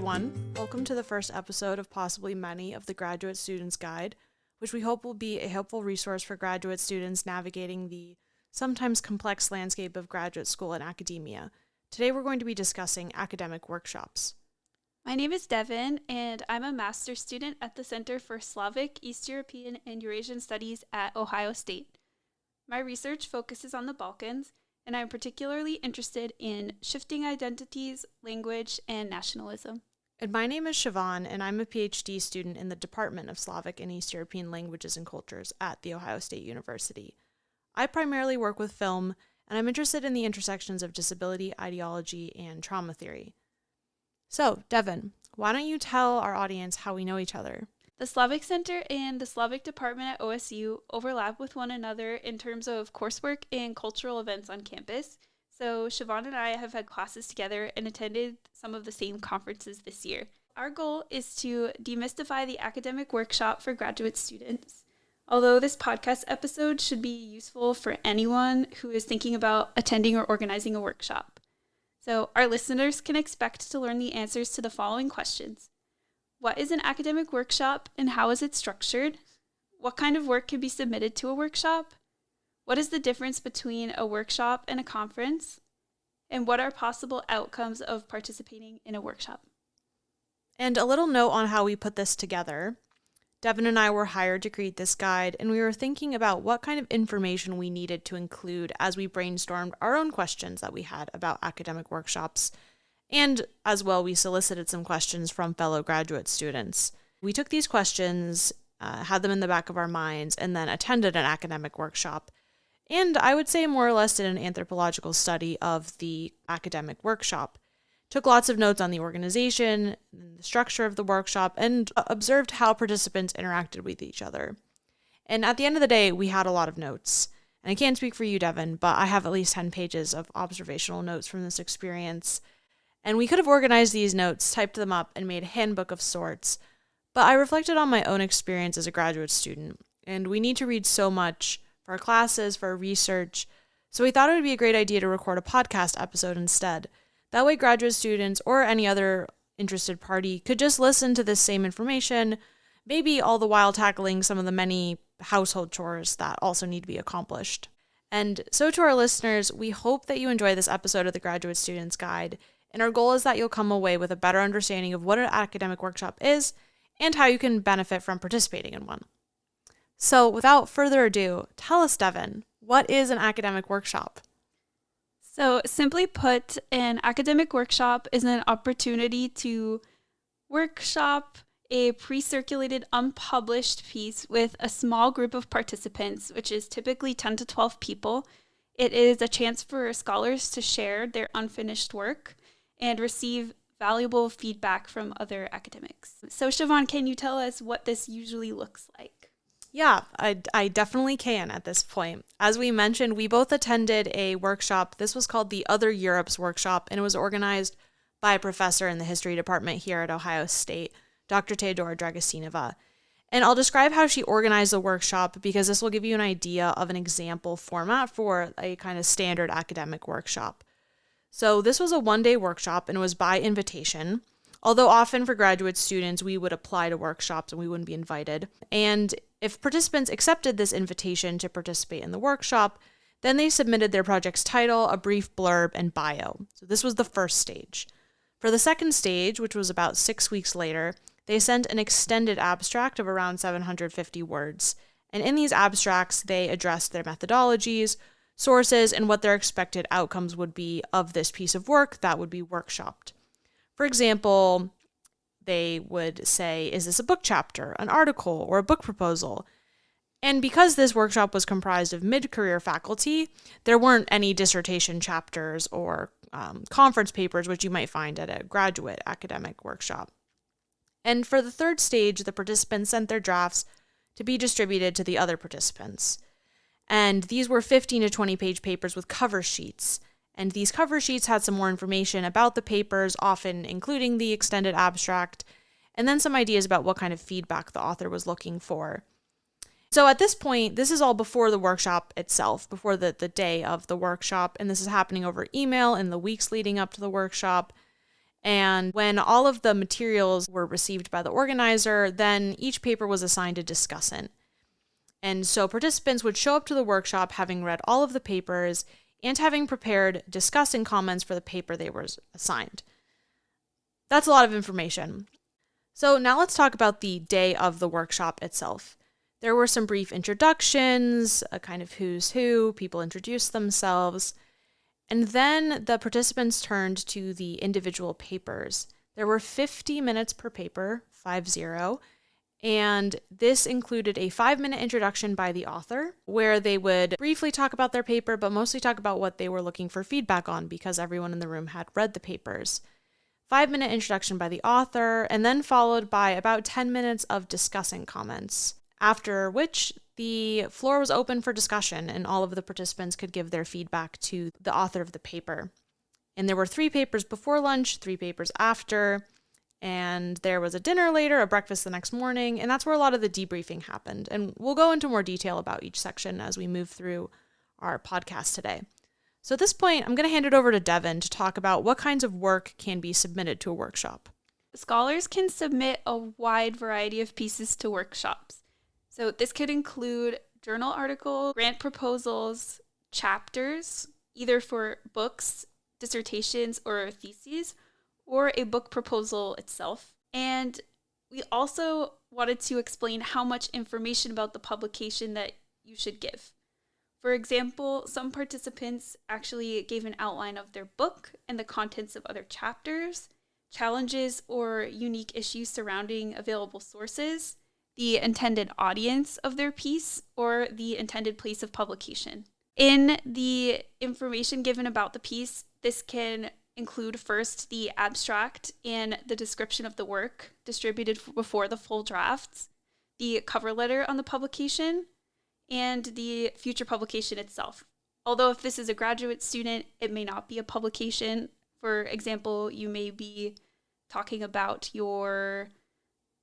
everyone. Welcome to the first episode of possibly many of the Graduate Students Guide, which we hope will be a helpful resource for graduate students navigating the sometimes complex landscape of graduate school and academia. Today we're going to be discussing academic workshops. My name is Devon, and I'm a master's student at the Center for Slavic, East European, and Eurasian Studies at Ohio State. My research focuses on the Balkans, and I'm particularly interested in shifting identities, language, and nationalism. And my name is Siobhán, and I'm a PhD student in the Department of Slavic and East European Languages and Cultures at The Ohio State University. I primarily work with film, and I'm interested in the intersections of disability, ideology, and trauma theory. So, Devon, why don't you tell our audience how we know each other? The Slavic Center and the Slavic Department at OSU overlap with one another in terms of coursework and cultural events on campus. So Siobhán and I have had classes together and attended some of the same conferences this year. Our goal is to demystify the academic workshop for graduate students. Although this podcast episode should be useful for anyone who is thinking about attending or organizing a workshop. So our listeners can expect to learn the answers to the following questions. What is an academic workshop and how is it structured? What kind of work can be submitted to a workshop? What is the difference between a workshop and a conference? And what are possible outcomes of participating in a workshop? And a little note on how we put this together. Devon and I were hired to create this guide, and we were thinking about what kind of information we needed to include as we brainstormed our own questions that we had about academic workshops. And as well, we solicited some questions from fellow graduate students. We took these questions, had them in the back of our minds, and then attended an academic workshop. And I would say more or less did an anthropological study of the academic workshop. Took lots of notes on the organization, the structure of the workshop, and observed how participants interacted with each other. And at the end of the day, we had a lot of notes. And I can't speak for you, Devon, but I have at least 10 pages of observational notes from this experience. And we could have organized these notes, typed them up, and made a handbook of sorts. But I reflected on my own experience as a graduate student, and we need to read so much for our classes, for our research, so we thought it would be a great idea to record a podcast episode instead. That way graduate students or any other interested party could just listen to this same information, maybe all the while tackling some of the many household chores that also need to be accomplished. And so to our listeners, we hope that you enjoy this episode of the Graduate Students Guide. And our goal is that you'll come away with a better understanding of what an academic workshop is and how you can benefit from participating in one. So without further ado, tell us, Devon, what is an academic workshop? So simply put, an academic workshop is an opportunity to workshop a pre-circulated unpublished piece with a small group of participants, which is typically 10 to 12 people. It is a chance for scholars to share their unfinished work and receive valuable feedback from other academics. So Siobhán, can you tell us what this usually looks like? Yeah, I definitely can at this point. As we mentioned, we both attended a workshop. This was called the Other Europe's Workshop, and it was organized by a professor in the history department here at Ohio State, Dr. Teodora Dragosinova. And I'll describe how she organized the workshop because this will give you an idea of an example format for a kind of standard academic workshop. So this was a one-day workshop and it was by invitation, although often for graduate students, we would apply to workshops and we wouldn't be invited. And if participants accepted this invitation to participate in the workshop, then they submitted their project's title, a brief blurb, and bio. So this was the first stage. For the second stage, which was about 6 weeks later, they sent an extended abstract of around 750 words. And in these abstracts, they addressed their methodologies, sources, and what their expected outcomes would be of this piece of work that would be workshopped. For example, they would say, is this a book chapter, an article, or a book proposal? And because this workshop was comprised of mid-career faculty, there weren't any dissertation chapters or conference papers, which you might find at a graduate academic workshop. And for the third stage, the participants sent their drafts to be distributed to the other participants. And these were 15 to 20 page papers with cover sheets. And these cover sheets had some more information about the papers, often including the extended abstract, and then some ideas about what kind of feedback the author was looking for. So at this point, this is all before the workshop itself, before the day of the workshop, and this is happening over email in the weeks leading up to the workshop. And when all of the materials were received by the organizer, then each paper was assigned a discussant. And so participants would show up to the workshop having read all of the papers and having prepared discussing comments for the paper they were assigned. That's a lot of information. So now let's talk about the day of the workshop itself. There were some brief introductions, a kind of who's who, people introduced themselves, and then the participants turned to the individual papers. There were 50 minutes per paper, 50, and this included a 5-minute introduction by the author, where they would briefly talk about their paper, but mostly talk about what they were looking for feedback on because everyone in the room had read the papers. 5-minute introduction by the author, and then followed by about 10 minutes of discussing comments, after which the floor was open for discussion and all of the participants could give their feedback to the author of the paper. And there were 3 papers before lunch, 3 papers after, and there was a dinner later, a breakfast the next morning, and that's where a lot of the debriefing happened. And we'll go into more detail about each section as we move through our podcast today. So at this point, I'm going to hand it over to Devon to talk about what kinds of work can be submitted to a workshop. Scholars can submit a wide variety of pieces to workshops. So this could include journal articles, grant proposals, chapters, either for books, dissertations, or theses, or a book proposal itself. And we also wanted to explain how much information about the publication that you should give. For example, some participants actually gave an outline of their book and the contents of other chapters, challenges or unique issues surrounding available sources, the intended audience of their piece, or the intended place of publication. In the information given about the piece, this can include first the abstract and the description of the work distributed before the full drafts, the cover letter on the publication, and the future publication itself. Although if this is a graduate student, it may not be a publication. For example, you may be talking about your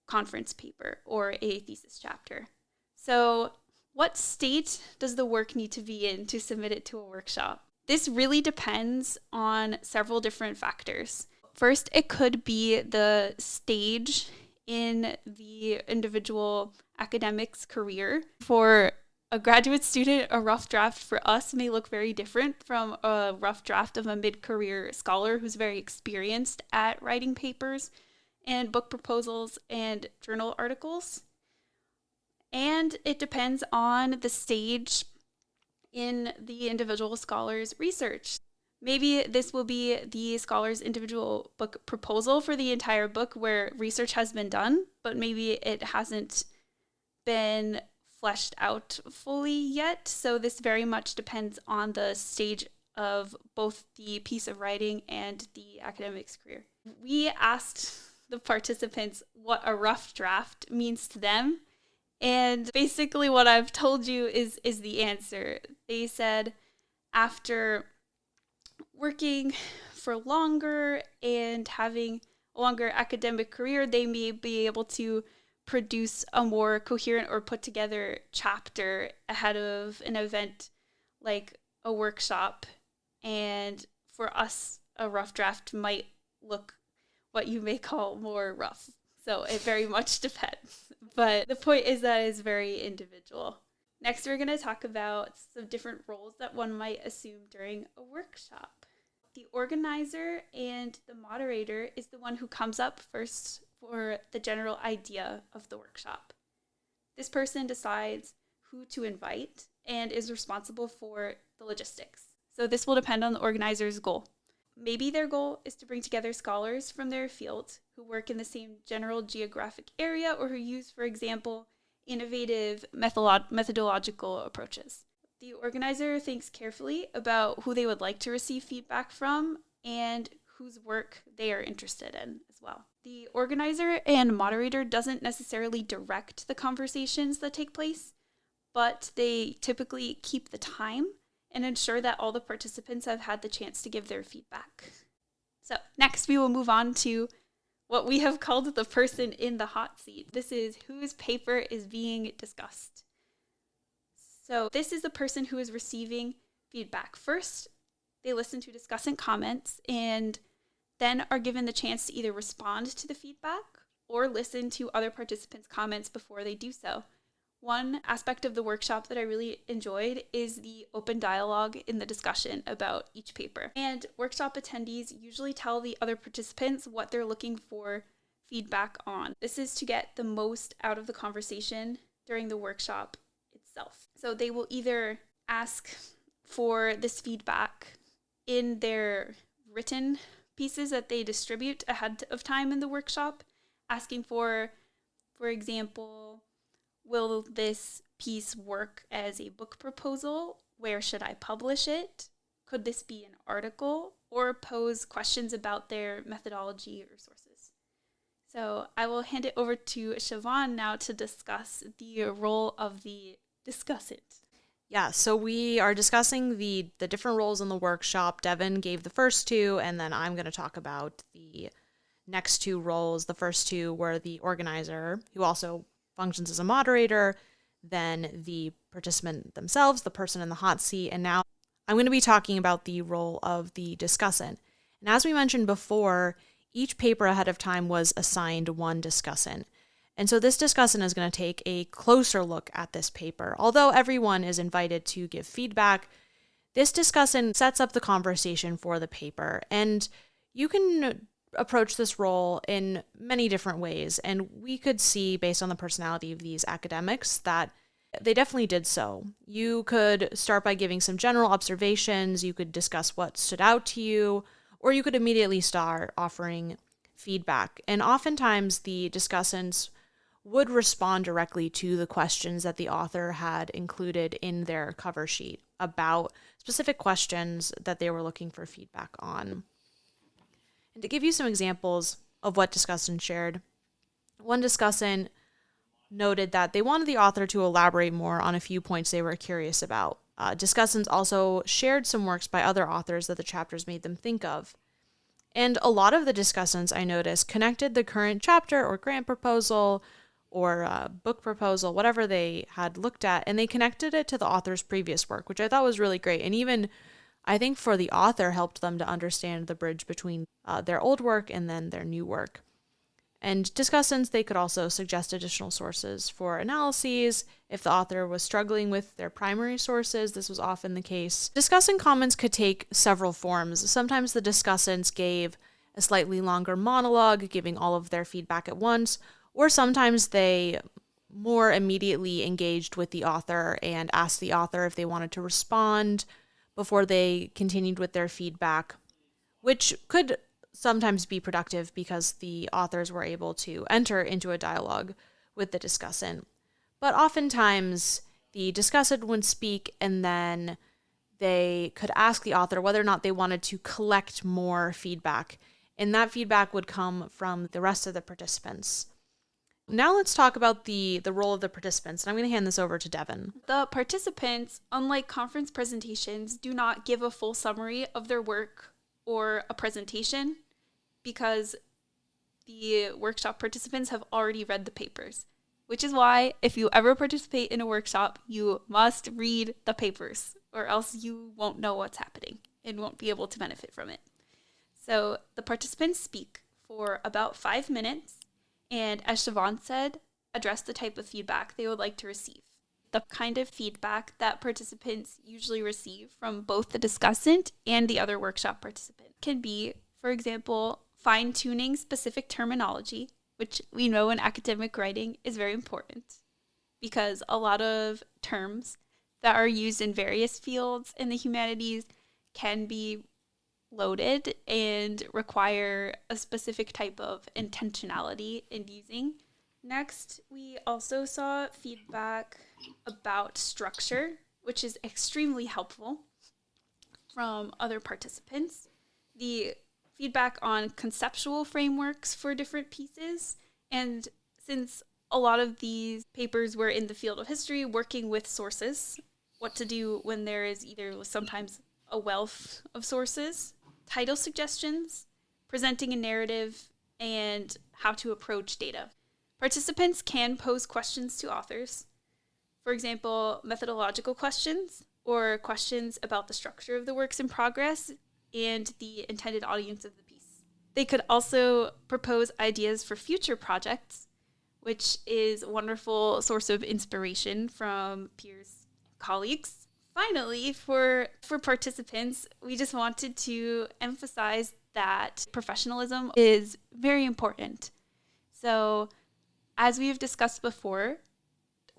conference paper or a thesis chapter. So what state does the work need to be in to submit it to a workshop? This really depends on several different factors. First, it could be the stage in the individual academic's career. For a graduate student, a rough draft for us may look very different from a rough draft of a mid-career scholar who's very experienced at writing papers and book proposals and journal articles. And it depends on the stage in the individual scholar's research. Maybe this will be the scholar's individual book proposal for the entire book where research has been done, but maybe it hasn't been fleshed out fully yet. So this very much depends on the stage of both the piece of writing and the academic's career. We asked the participants what a rough draft means to them. And basically what I've told you is the answer. They said after working for longer and having a longer academic career, they may be able to produce a more coherent or put together chapter ahead of an event like a workshop. And for us, a rough draft might look what you may call more rough. So it very much depends. But the point is that it's very individual. Next, we're going to talk about some different roles that one might assume during a workshop. The organizer and the moderator is the one who comes up first for the general idea of the workshop. This person decides who to invite and is responsible for the logistics. So this will depend on the organizer's goal. Maybe their goal is to bring together scholars from their field who work in the same general geographic area or who use, for example, innovative methodological approaches. The organizer thinks carefully about who they would like to receive feedback from and whose work they are interested in as well. The organizer and moderator doesn't necessarily direct the conversations that take place, but they typically keep the time and ensure that all the participants have had the chance to give their feedback. So next we will move on to what we have called the person in the hot seat. This is whose paper is being discussed. So this is the person who is receiving feedback. First, they listen to discussant comments and then are given the chance to either respond to the feedback or listen to other participants' comments before they do so. One aspect of the workshop that I really enjoyed is the open dialogue in the discussion about each paper. And workshop attendees usually tell the other participants what they're looking for feedback on. This is to get the most out of the conversation during the workshop itself. So they will either ask for this feedback in their written pieces that they distribute ahead of time in the workshop, asking for example, will this piece work as a book proposal? Where should I publish it? Could this be an article? Or pose questions about their methodology or sources. So I will hand it over to Siobhán now to discuss the role of the discussant. Yeah, so we are discussing the different roles in the workshop. Devon gave the first two, and then I'm going to talk about the next two roles. The first two were the organizer, who also functions as a moderator, then the participant themselves, the person in the hot seat, and now I'm going to be talking about the role of the discussant. And as we mentioned before, each paper ahead of time was assigned one discussant. And so this discussant is going to take a closer look at this paper. Although everyone is invited to give feedback, this discussant sets up the conversation for the paper. And you can approach this role in many different ways. And we could see, based on the personality of these academics, that they definitely did so. You could start by giving some general observations. You could discuss what stood out to you, or you could immediately start offering feedback. And oftentimes the discussants would respond directly to the questions that the author had included in their cover sheet about specific questions that they were looking for feedback on. And to give you some examples of what discussants shared, one discussant noted that they wanted the author to elaborate more on a few points they were curious about. Discussants also shared some works by other authors that the chapters made them think of. And a lot of the discussants, I noticed, connected the current chapter or grant proposal or book proposal, whatever they had looked at, and they connected it to the author's previous work, which I thought was really great. And even, I think, for the author, helped them to understand the bridge between their old work and then their new work. And discussants, they could also suggest additional sources for analyses. If the author was struggling with their primary sources, this was often the case. Discussant comments could take several forms. Sometimes the discussants gave a slightly longer monologue, giving all of their feedback at once, or sometimes they more immediately engaged with the author and asked the author if they wanted to respond before they continued with their feedback, which could sometimes be productive because the authors were able to enter into a dialogue with the discussant. But oftentimes the discussant would speak and then they could ask the author whether or not they wanted to collect more feedback, and that feedback would come from the rest of the participants. Now let's talk about the role of the participants, and I'm going to hand this over to Devon. The participants, unlike conference presentations, do not give a full summary of their work or a presentation because the workshop participants have already read the papers, which is why if you ever participate in a workshop, you must read the papers or else you won't know what's happening and won't be able to benefit from it. So the participants speak for about 5 minutes and, as Siobhán said, address the type of feedback they would like to receive. The kind of feedback that participants usually receive from both the discussant and the other workshop participant can be, for example, fine-tuning specific terminology, which we know in academic writing is very important because a lot of terms that are used in various fields in the humanities can be loaded and require a specific type of intentionality in using. Next, we also saw feedback about structure, which is extremely helpful from other participants. The feedback on conceptual frameworks for different pieces. And since a lot of these papers were in the field of history, working with sources, what to do when there is either sometimes a wealth of sources, title suggestions, presenting a narrative, and how to approach data. Participants can pose questions to authors. For example, methodological questions or questions about the structure of the works in progress and the intended audience of the piece. They could also propose ideas for future projects, which is a wonderful source of inspiration from peers, colleagues. Finally, for participants, we just wanted to emphasize that professionalism is very important. So, as we've discussed before,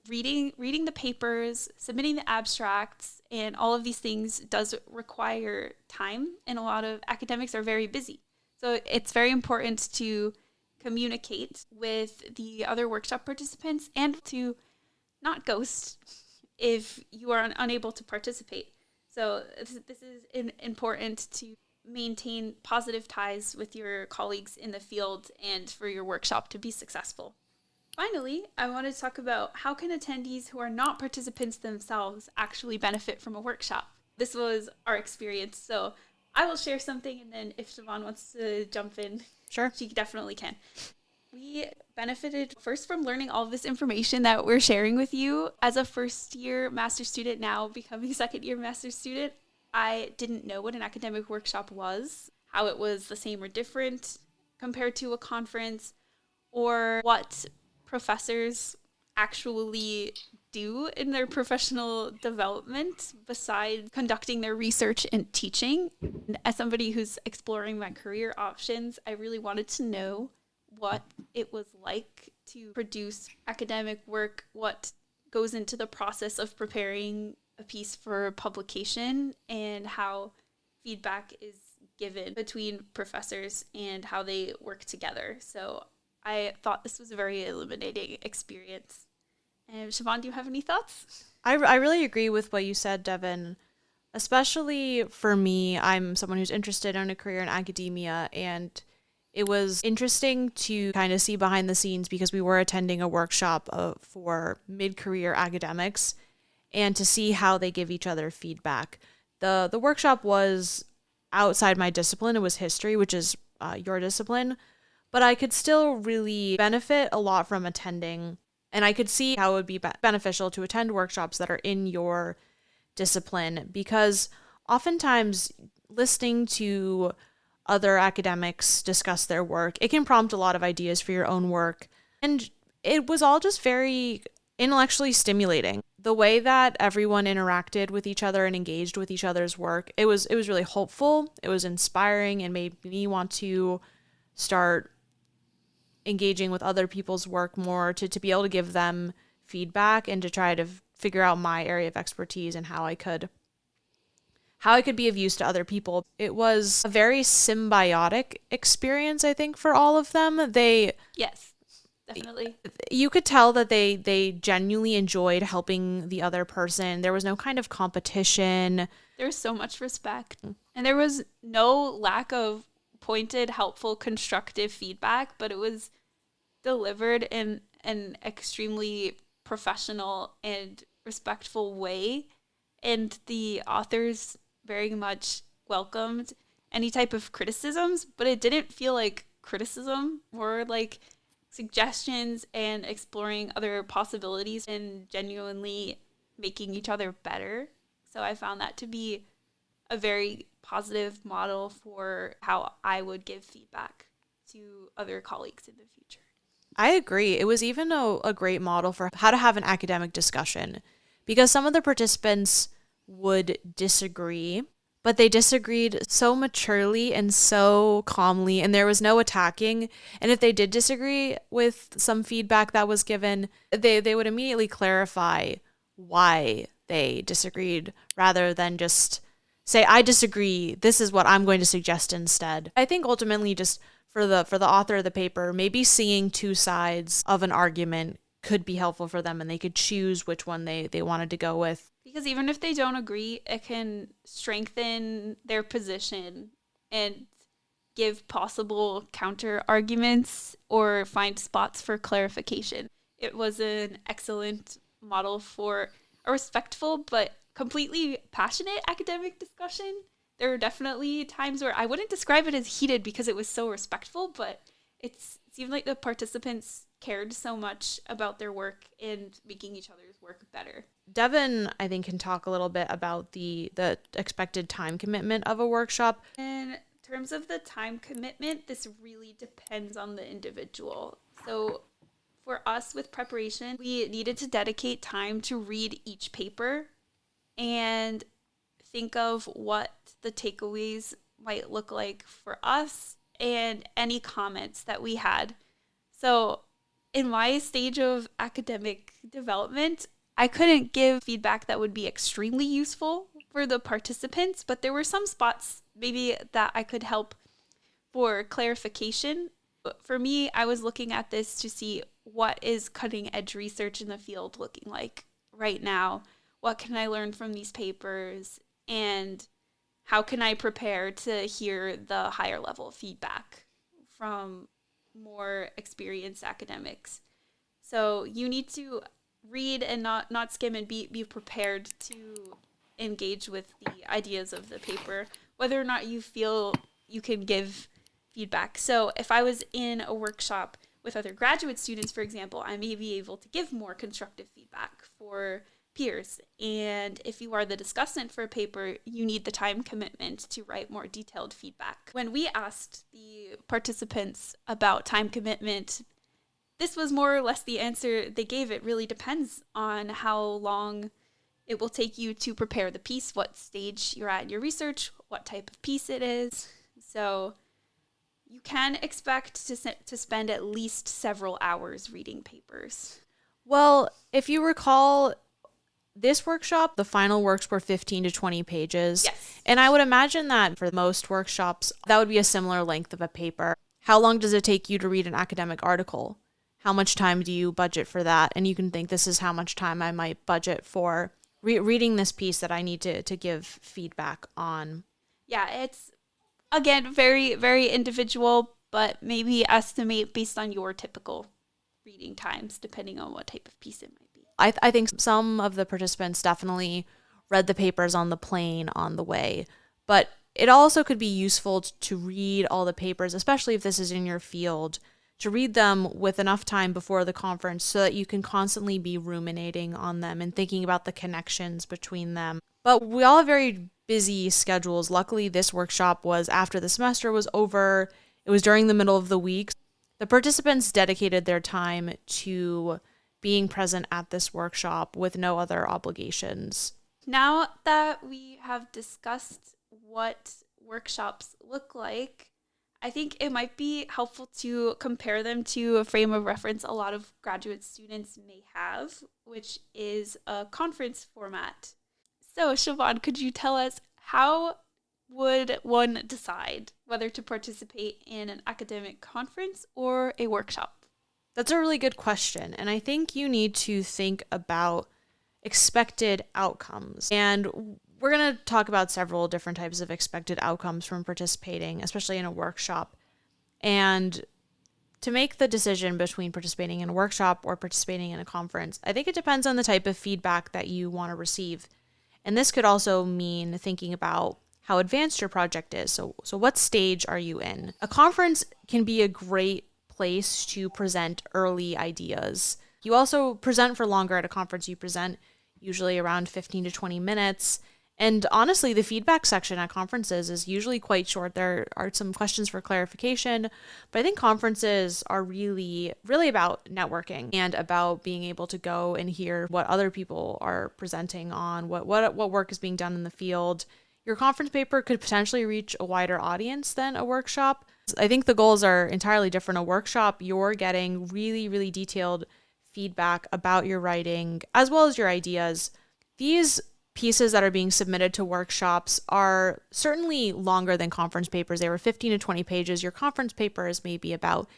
reading the papers, submitting the abstracts, and all of these things does require time, and a lot of academics are very busy. So it's very important to communicate with the other workshop participants and to not ghost if you are unable to participate. So this is important to maintain positive ties with your colleagues in the field and for your workshop to be successful. Finally, I want to talk about how can attendees who are not participants themselves actually benefit from a workshop. This was our experience, so I will share something, and then if Siobhán wants to jump in, Sure, she definitely can. We benefited first from learning all of this information that we're sharing with you. As a first-year master's student, now becoming a second-year master's student, I didn't know what an academic workshop was, how it was the same or different compared to a conference, or what professors actually do in their professional development besides conducting their research and teaching. And as somebody who's exploring my career options, I really wanted to know what it was like to produce academic work, what goes into the process of preparing a piece for publication, and how feedback is given between professors and how they work together. So I thought this was a very illuminating experience. And Siobhán, do you have any thoughts? I really agree with what you said, Devon. Especially for me, I'm someone who's interested in a career in academia, and it was interesting to kind of see behind the scenes because we were attending a workshop for mid-career academics and to see how they give each other feedback. The workshop was outside my discipline. It was history, which is your discipline, but I could still really benefit a lot from attending, and I could see how it would be beneficial to attend workshops that are in your discipline, because oftentimes listening to other academics discuss their work, it can prompt a lot of ideas for your own work. And it was all just very intellectually stimulating. The way that everyone interacted with each other and engaged with each other's work, it was really hopeful, it was inspiring, and made me want to start engaging with other people's work more, to be able to give them feedback and to try to figure out my area of expertise and how I could be of use to other people. It was a very symbiotic experience, I think, for all of them. Yes, definitely. You could tell that they genuinely enjoyed helping the other person. There was no kind of competition. There was so much respect. And there was no lack of pointed, helpful, constructive feedback, but it was delivered in an extremely professional and respectful way. And the authors very much welcomed any type of criticisms, but it didn't feel like criticism, more like suggestions and exploring other possibilities and genuinely making each other better. So I found that to be a very positive model for how I would give feedback to other colleagues in the future. I agree. It was even a great model for how to have an academic discussion, because some of the participants would disagree, but they disagreed so maturely and so calmly, and there was no attacking. And if they did disagree with some feedback that was given, they would immediately clarify why they disagreed rather than just say, I disagree, this is what I'm going to suggest instead. I think ultimately, just for the author of the paper, maybe seeing two sides of an argument could be helpful for them, and they could choose which one they wanted to go with. Because even if they don't agree, it can strengthen their position and give possible counter arguments or find spots for clarification. It was an excellent model for a respectful but completely passionate academic discussion. There are definitely times where I wouldn't describe it as heated because it was so respectful, but it seemed like the participants cared so much about their work and making each other's work better. Devon, I think, can talk a little bit about the expected time commitment of a workshop. In In terms of the time commitment, this really depends on the individual. So for us with preparation, we needed to dedicate time to read each paper and think of what the takeaways might look like for us and any comments that we had. So in my stage of academic development, I couldn't give feedback that would be extremely useful for the participants, but there were some spots maybe that I could help for clarification. For me, I was looking at this to see what is cutting edge research in the field looking like right now. What can I learn from these papers? And how can I prepare to hear the higher level feedback from more experienced academics? So you need to read and not skim, and be prepared to engage with the ideas of the paper, whether or not you feel you can give feedback. So if I was in a workshop with other graduate students, for example, I may be able to give more constructive feedback for peers. And if you are the discussant for a paper, you need the time commitment to write more detailed feedback. When we asked the participants about time commitment, this was more or less the answer they gave. It really depends on how long it will take you to prepare the piece, what stage you're at in your research, what type of piece it is. So you can expect to spend at least several hours reading papers. Well, if you recall, this workshop, the final works were 15 to 20 pages. Yes. And I would imagine that for most workshops, that would be a similar length of a paper. How long does it take you to read an academic article? How much time do you budget for that? And you can think, this is how much time I might budget for reading this piece that I need to give feedback on. Yeah, it's, again, very, very individual, but maybe estimate based on your typical reading times, depending on what type of piece it might be. I think some of the participants definitely read the papers on the plane on the way, but it also could be useful to read all the papers, especially if this is in your field, to read them with enough time before the conference so that you can constantly be ruminating on them and thinking about the connections between them. But we all have very busy schedules. Luckily, this workshop was after the semester was over. It was during the middle of the week. The participants dedicated their time to being present at this workshop with no other obligations. Now that we have discussed what workshops look like, I think it might be helpful to compare them to a frame of reference a lot of graduate students may have, which is a conference format. So, Siobhán, could you tell us, how would one decide whether to participate in an academic conference or a workshop? That's a really good question. And I think you need to think about expected outcomes. And we're going to talk about several different types of expected outcomes from participating, especially in a workshop. And to make the decision between participating in a workshop or participating in a conference, I think it depends on the type of feedback that you want to receive. And this could also mean thinking about how advanced your project is. So what stage are you in? A conference can be a great place to present early ideas. You also present for longer at a conference. You present usually around 15 to 20 minutes. And honestly, the feedback section at conferences is usually quite short. There are some questions for clarification, but I think conferences are really, really about networking and about being able to go and hear what other people are presenting on, what work is being done in the field. Your conference paper could potentially reach a wider audience than a workshop. I think the goals are entirely different. A workshop, you're getting really, really detailed feedback about your writing as well as your ideas. These pieces that are being submitted to workshops are certainly longer than conference papers. They were 15 to 20 pages. Your conference paper is maybe about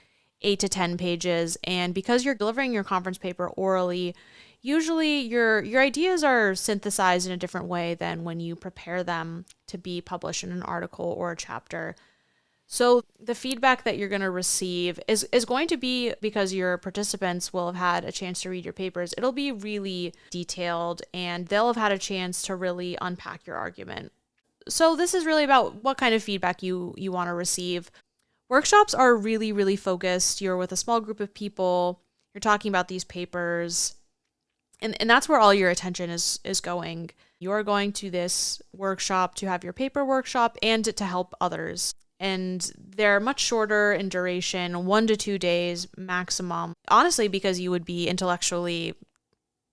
8 to 10 pages. And because you're delivering your conference paper orally, usually your ideas are synthesized in a different way than when you prepare them to be published in an article or a chapter. So the feedback that you're going to receive is going to be, because your participants will have had a chance to read your papers, it'll be really detailed and they'll have had a chance to really unpack your argument. So this is really about what kind of feedback you want to receive. Workshops are really, really focused. You're with a small group of people. You're talking about these papers. And that's where all your attention is going. You're going to this workshop to have your paper workshop and to help others. and they're much shorter in duration, 1 to 2 days maximum. Honestly, because you would be intellectually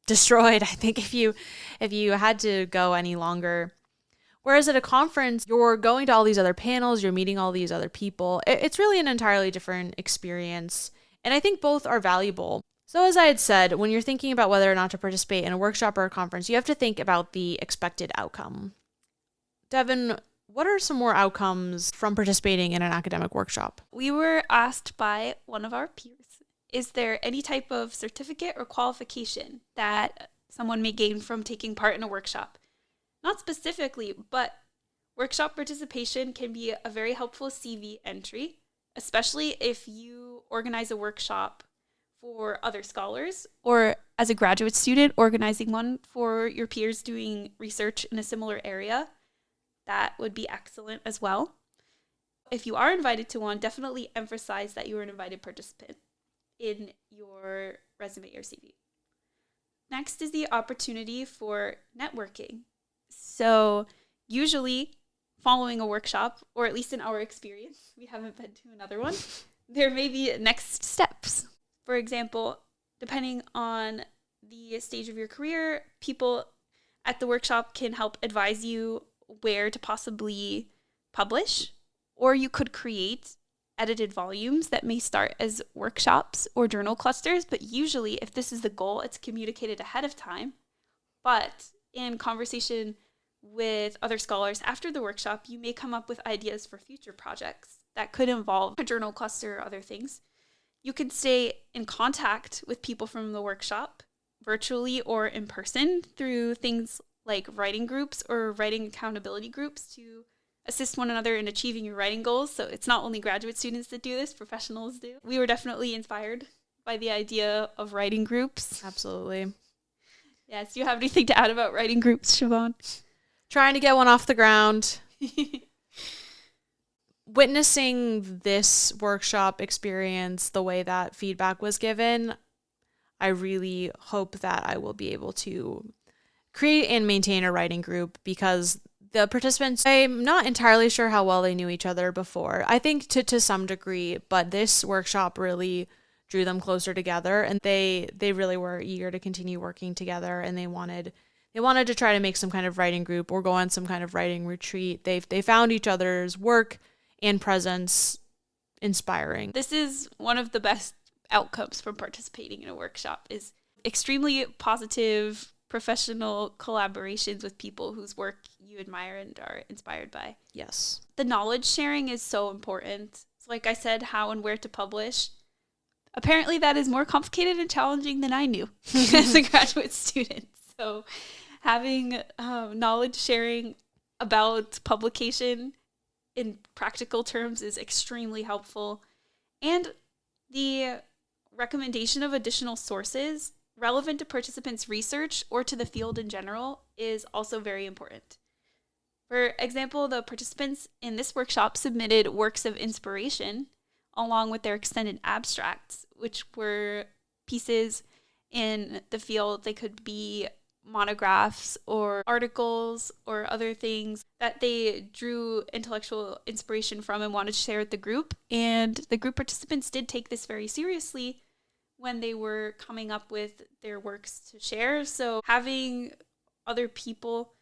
destroyed, I think, if you had to go any longer. Whereas at a conference, you're going to all these other panels, you're meeting all these other people. It's really an entirely different experience, and I think both are valuable. So as I had said, when you're thinking about whether or not to participate in a workshop or a conference, you have to think about the expected outcome. Devon, what are some more outcomes from participating in an academic workshop? We were asked by one of our peers, is there any type of certificate or qualification that someone may gain from taking part in a workshop? Not specifically, but workshop participation can be a very helpful CV entry, especially if you organize a workshop for other scholars, or as a graduate student organizing one for your peers doing research in a similar area. That would be excellent as well. If you are invited to one, definitely emphasize that you are an invited participant in your resume or CV. Next is the opportunity for networking. So usually following a workshop, or at least in our experience, we haven't been to another one, there may be next steps. For example, depending on the stage of your career, people at the workshop can help advise you where to possibly publish, or you could create edited volumes that may start as workshops or journal clusters, but usually if this is the goal, it's communicated ahead of time. But in conversation with other scholars after the workshop, you may come up with ideas for future projects that could involve a journal cluster or other things. You can stay in contact with people from the workshop, virtually or in person, through things like writing groups or writing accountability groups to assist one another in achieving your writing goals. So it's not only graduate students that do this, professionals do. We were definitely inspired by the idea of writing groups. Absolutely. Yes, do you have anything to add about writing groups, Siobhán? Trying to get one off the ground. Witnessing this workshop experience, the way that feedback was given, I really hope that I will be able to create and maintain a writing group, because the participants, I'm not entirely sure how well they knew each other before. I think to some degree, but this workshop really drew them closer together, and they really were eager to continue working together, and they wanted to try to make some kind of writing group or go on some kind of writing retreat. They found each other's work and presence inspiring. This is one of the best outcomes from participating in a workshop, is extremely positive professional collaborations with people whose work you admire and are inspired by. Yes. The knowledge sharing is so important. So like I said, how and where to publish. Apparently that is more complicated and challenging than I knew as a graduate student. So having knowledge sharing about publication in practical terms is extremely helpful. And the recommendation of additional sources relevant to participants' research or to the field in general is also very important. For example, the participants in this workshop submitted works of inspiration along with their extended abstracts, which were pieces in the field. They could be monographs or articles or other things that they drew intellectual inspiration from and wanted to share with the group. And the group participants did take this very seriously when they were coming up with their works to share. So having other people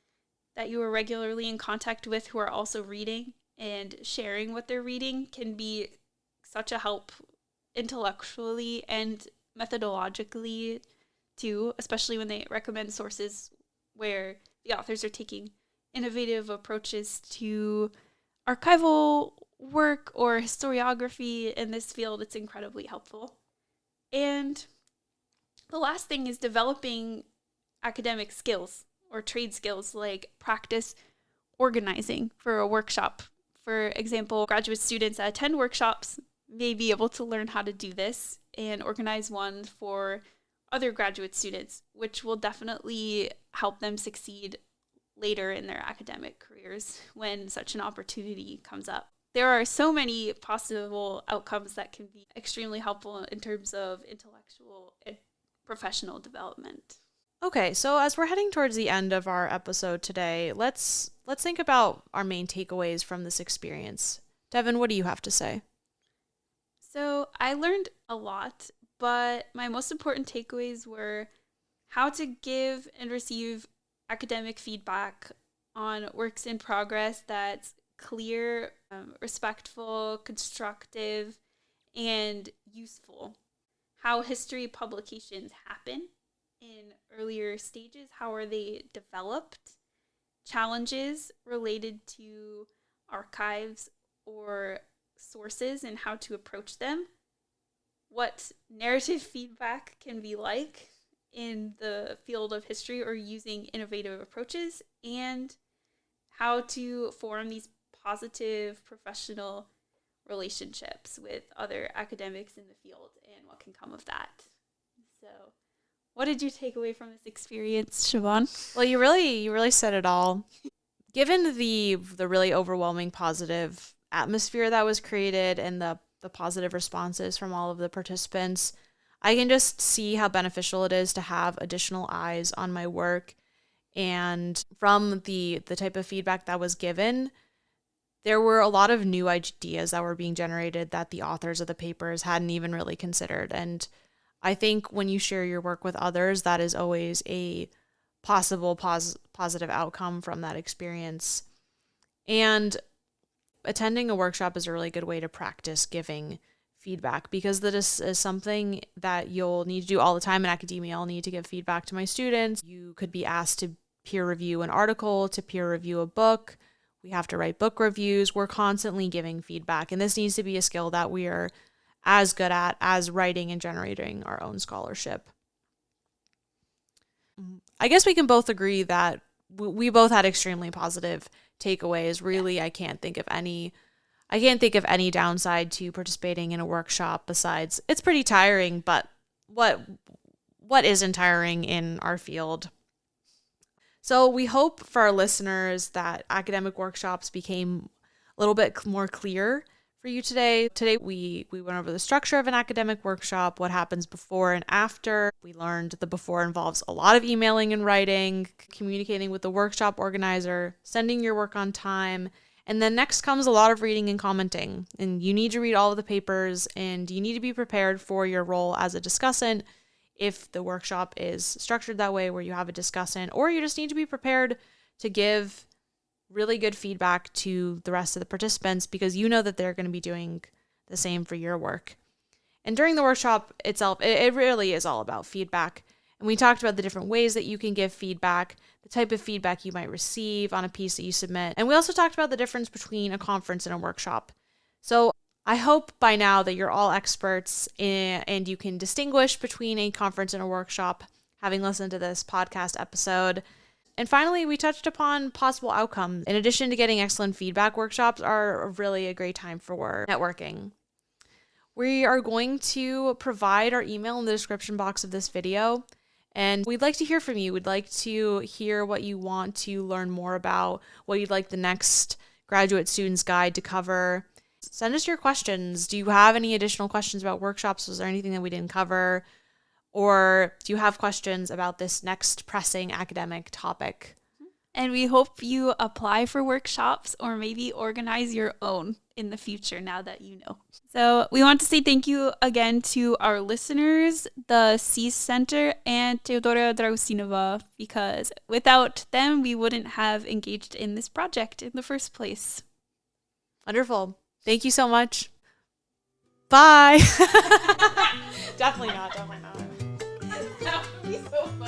that you are regularly in contact with who are also reading and sharing what they're reading can be such a help intellectually and methodologically too, especially when they recommend sources where the authors are taking innovative approaches to archival work or historiography in this field. It's incredibly helpful. And the last thing is developing academic skills or trade skills like practice organizing for a workshop. For example, graduate students that attend workshops may be able to learn how to do this and organize one for other graduate students, which will definitely help them succeed later in their academic careers when such an opportunity comes up. There are so many possible outcomes that can be extremely helpful in terms of intellectual and professional development. Okay, so as we're heading towards the end of our episode today, let's think about our main takeaways from this experience. Devon, what do you have to say? So I learned a lot, but my most important takeaways were how to give and receive academic feedback on works in progress that's clear, respectful, constructive, and useful. How history publications happen in earlier stages, how are they developed, challenges related to archives or sources and how to approach them, what narrative feedback can be like in the field of history or using innovative approaches, and how to form these positive professional relationships with other academics in the field and what can come of that. So, what did you take away from this experience, Siobhán? Well, you really said it all. Given the really overwhelming positive atmosphere that was created and the positive responses from all of the participants, I can just see how beneficial it is to have additional eyes on my work. And from the type of feedback that was given, there were a lot of new ideas that were being generated that the authors of the papers hadn't even really considered. And I think when you share your work with others, that is always a possible positive outcome from that experience. And attending a workshop is a really good way to practice giving feedback, because that is something that you'll need to do all the time in academia. I'll need to give feedback to my students. You could be asked to peer review an article, to peer review a book. We have to write book reviews. We're constantly giving feedback, and this needs to be a skill that we are as good at as writing and generating our own scholarship. I guess we can both agree that we both had extremely positive takeaways. Really, I can't think of any downside to participating in a workshop besides it's pretty tiring, but what isn't tiring in our field? So we hope for our listeners that academic workshops became a little bit more clear for you today. Today we went over the structure of an academic workshop, what happens before and after. We learned the before involves a lot of emailing and writing, communicating with the workshop organizer, sending your work on time, and then next comes a lot of reading and commenting. And you need to read all of the papers, and you need to be prepared for your role as a discussant if the workshop is structured that way, where you have a discussant, or you just need to be prepared to give really good feedback to the rest of the participants, because you know that they're going to be doing the same for your work. And during the workshop itself, it really is all about feedback. And we talked about the different ways that you can give feedback, the type of feedback you might receive on a piece that you submit. And we also talked about the difference between a conference and a workshop. So I hope by now that you're all experts and you can distinguish between a conference and a workshop, having listened to this podcast episode. And finally, we touched upon possible outcomes. In addition to getting excellent feedback, workshops are really a great time for networking. We are going to provide our email in the description box of this video, and we'd like to hear from you. We'd like to hear what you want to learn more about, what you'd like the next graduate student's guide to cover. Send us your questions. Do you have any additional questions about workshops? Was there anything that we didn't cover? Or do you have questions about this next pressing academic topic? And we hope you apply for workshops or maybe organize your own in the future now that you know. So we want to say thank you again to our listeners, the CEAS Center, and Teodora Drausinova, because without them, we wouldn't have engaged in this project in the first place. Wonderful. Thank you so much. Bye. Definitely not. That would be so funny.